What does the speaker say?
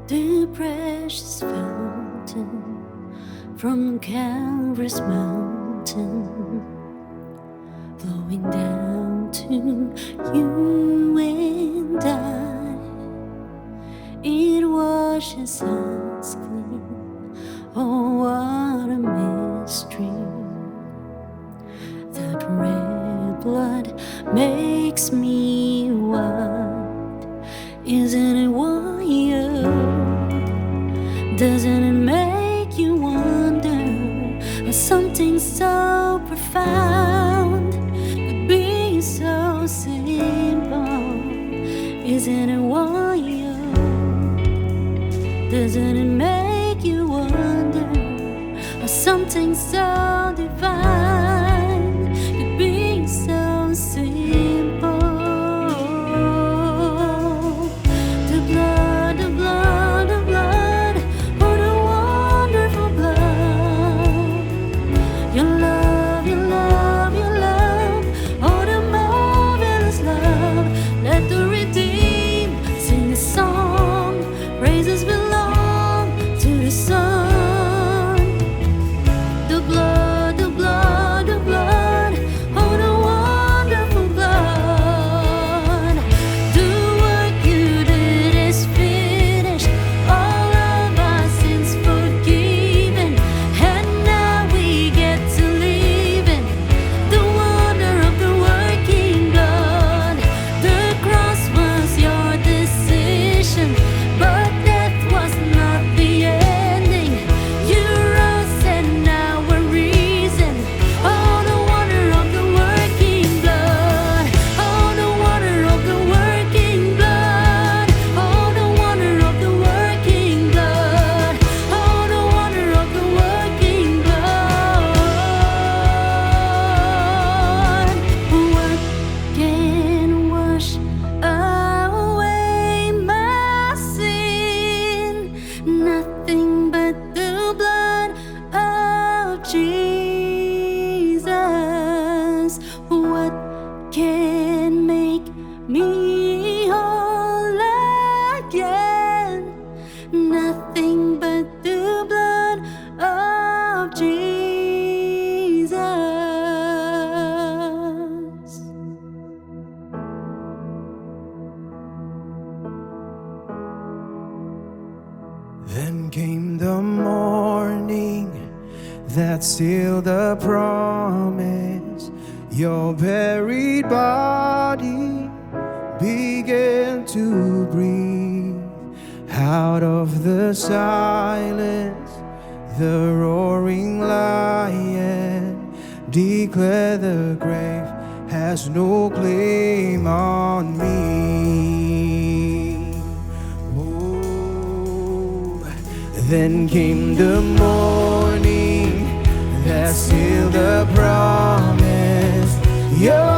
the precious fountain from Calvary's mountain, flowing down to you and I. It washes us clean. Oh, what a mystery! That red blood makes me white. Isn't it wild? Doesn't it make you wonder how something so profound could be so simple? Isn't it wild? Doesn't it make you wonder how something so divine could be so simple? The blood, the blood, the blood, oh the wonderful blood. Your love, your love, your love, oh the marvelous love. Let the redeemed sing a song, praises belong to the Son. The blood, the blood, the blood, oh the wonderful blood. The work you did is finished, all of our sins forgiven, and now we get to live in the wonder of the working blood. The cross was your decision, but death was not the ending. You rose and now we're risen. Oh, the wonder of the working blood. Oh, the wonder of the working blood. Oh, the wonder of the working blood. Oh, the wonder of the working blood. What can wash away my sin? Nothing but the blood of Jesus. What can make me whole again? Nothing but the blood of Jesus. Then came the morning that sealed the promise. Your buried body began to breathe. Out of the silence, the roaring lion declared the grave has no claim on me. Oh, then came the morning that sealed the promise. Your